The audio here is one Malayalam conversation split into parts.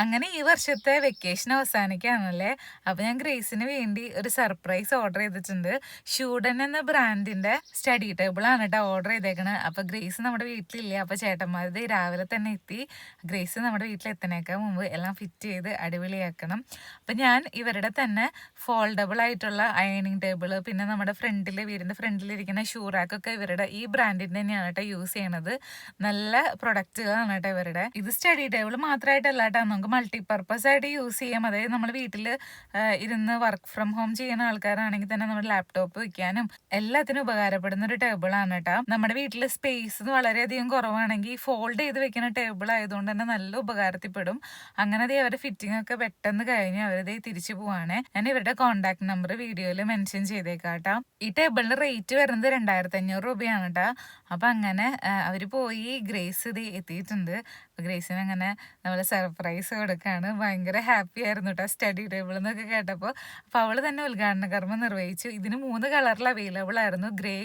അങ്ങനെ ഈ വർഷത്തെ വെക്കേഷൻ അവസാനിക്കുകയാണല്ലേ. അപ്പൊ ഞാൻ ഗ്രേസിന് വേണ്ടി ഒരു സർപ്രൈസ് ഓർഡർ ചെയ്തിട്ടുണ്ട്. ഷൂഡൻ എന്ന ബ്രാൻഡിന്റെ സ്റ്റഡി ടേബിൾ ആണ് കേട്ടോ ഓർഡർ ചെയ്തേക്കണത്. അപ്പൊ ഗ്രേസ് നമ്മുടെ വീട്ടിലില്ല. അപ്പൊ ചേട്ടന്മാരത് രാവിലെ തന്നെ എത്തി. ഗ്രേസ് നമ്മുടെ വീട്ടിലെത്തണേക്കാൾ മുമ്പ് എല്ലാം ഫിറ്റ് ചെയ്ത് അടിപൊളിയാക്കണം. അപ്പൊ ഞാൻ ഇവരുടെ തന്നെ ഫോൾഡബിൾ ആയിട്ടുള്ള അയണിങ് ടേബിള്, പിന്നെ നമ്മുടെ വീടിന്റെ ഫ്രണ്ടിലിരിക്കുന്ന ഷൂറാക്കൊക്കെ ഇവരുടെ ഈ ബ്രാൻഡിന്റെ തന്നെയാണ് കേട്ടോ യൂസ് ചെയ്യണത്. നല്ല പ്രൊഡക്റ്റുകളാണ് കേട്ടോ ഇവരുടെ. ഇത് സ്റ്റഡി ടേബിൾ മാത്രമായിട്ടല്ല കേട്ടോ, നമുക്ക് മൾട്ടിപർപ്പസ് ആയിട്ട് യൂസ് ചെയ്യാം. അതായത് നമ്മൾ വീട്ടിൽ ഇരുന്ന് വർക്ക് ഫ്രം ഹോം ചെയ്യുന്ന ആൾക്കാരാണെങ്കിൽ തന്നെ നമ്മുടെ ലാപ്ടോപ്പ് വെക്കാനും എല്ലാത്തിനും ഉപകാരപ്പെടുന്ന ഒരു ടേബിൾ ആണ് കേട്ടോ. നമ്മുടെ വീട്ടിൽ സ്പേസ് വളരെയധികം കുറവാണെങ്കിൽ ഫോൾഡ് ചെയ്ത് വെക്കുന്ന ടേബിൾ ആയതുകൊണ്ട് തന്നെ നല്ല ഉപകാരത്തിൽപ്പെടും. അങ്ങനെ അവരുടെ ഫിറ്റിംഗ് ഒക്കെ പെട്ടെന്ന് കഴിഞ്ഞ് അവരത് തിരിച്ചു പോവാണ്. ഞാൻ ഇവരുടെ കോൺടാക്ട് നമ്പർ വീഡിയോയിൽ മെൻഷൻ ചെയ്തേക്കാം കേട്ടോ. ഈ ടേബിളിന്റെ റേറ്റ് വരുന്നത് 2500 രൂപയാണ് കേട്ടോ. അപ്പൊ അങ്ങനെ അവര് പോയി. ഗ്രേസ് ഇത് എത്തിയിട്ടുണ്ട്. ഗ്രേസിന് അങ്ങനെ നമ്മൾ സർപ്രൈസ് കൊടുക്കാണ്. ഭയങ്കര ഹാപ്പി ആയിരുന്നു കേട്ടോ സ്റ്റഡി ടേബിൾ എന്നൊക്കെ കേട്ടപ്പോൾ. അപ്പോൾ അവള് തന്നെ ഉദ്ഘാടന കർമ്മം നിർവഹിച്ചു. ഇതിന് 3 കളറിൽ അവൈലബിൾ ആയിരുന്നു: ഗ്രേ,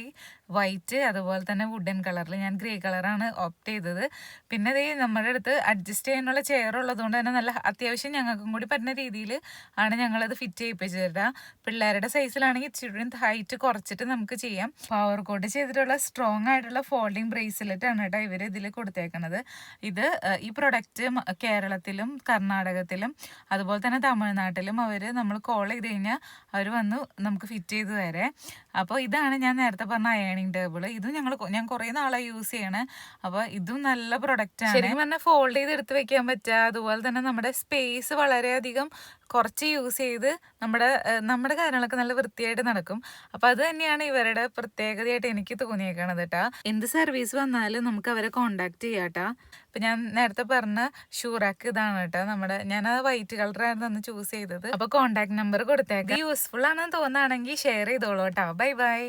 വൈറ്റ്, അതുപോലെ തന്നെ വുഡൻ കളറിൽ. ഞാൻ ഗ്രേ കളറാണ് ഓപ്റ്റ് ചെയ്തത്. പിന്നെ ഇത് നമ്മുടെ അടുത്ത് അഡ്ജസ്റ്റ് ചെയ്യാനുള്ള ചെയർ ഉള്ളതുകൊണ്ട് തന്നെ നല്ല അത്യാവശ്യം ഞങ്ങൾക്കും കൂടി പറ്റുന്ന രീതിയിൽ ആണ് ഞങ്ങളത് ഫിറ്റ് ചെയ്യിപ്പിച്ചു തരാം. പിള്ളേരുടെ സൈസിലാണെങ്കിൽ ഇച്ചിരി ഹൈറ്റ് കുറച്ചിട്ട് നമുക്ക് ചെയ്യാം. പവർ കോട്ട് ചെയ്തിട്ടുള്ള സ്ട്രോങ് ആയിട്ടുള്ള ഫോൾഡിങ് ബ്രേസ്ലെറ്റ് ആണ് കേട്ടോ ഇവർ ഇതിൽ കൊടുത്തേക്കണത്. ഈ പ്രൊഡക്റ്റ് കേരളത്തിലും കർണാടകത്തിലും അതുപോലെ തന്നെ തമിഴ്നാട്ടിലും നമ്മൾ കോൾ ചെയ്ത് കഴിഞ്ഞാൽ അവർ വന്ന് നമുക്ക് ഫിറ്റ് ചെയ്ത് തരേ. അപ്പോൾ ഇതാണ് ഞാൻ നേരത്തെ പറഞ്ഞ അയണിങ് ടേബിൾ. ഇതും ഞാൻ കുറേ നാളായി യൂസ് ചെയ്യണേ. അപ്പോൾ ഇതും നല്ല പ്രൊഡക്റ്റ് ആണ്. ശരിക്കും പറഞ്ഞാൽ ഫോൾഡ് ചെയ്ത് എടുത്ത് വെക്കാൻ പറ്റുക. അതുപോലെ തന്നെ നമ്മുടെ സ്പേസ് വളരെയധികം കുറച്ച് യൂസ് ചെയ്ത് നമ്മുടെ കാര്യങ്ങളൊക്കെ നല്ല വൃത്തിയായിട്ട് നടക്കും. അപ്പോൾ അത് തന്നെയാണ് ഇവരുടെ പ്രത്യേകതയായിട്ട് എനിക്ക് തോന്നിയേക്കണത് കേട്ടോ. എന്ത് സർവീസ് വന്നാലും നമുക്ക് അവരെ കോണ്ടാക്ട് ചെയ്യാം കേട്ടോ. ഇപ്പം ഞാൻ നേരത്തെ പറഞ്ഞ ഷൂറാക്ക് ഇതാണ് കേട്ടോ. ഞാനത് വൈറ്റ് കളറായിരുന്നു അന്ന് ചൂസ് ചെയ്തത്. അപ്പോൾ കോണ്ടാക്ട് നമ്പർ കൊടുത്തേക്കാം. യൂസ്ഫുൾ ആണെന്ന് തോന്നുകയാണെങ്കിൽ ഷെയർ ചെയ്തോളൂ കേട്ടോ. Bye bye.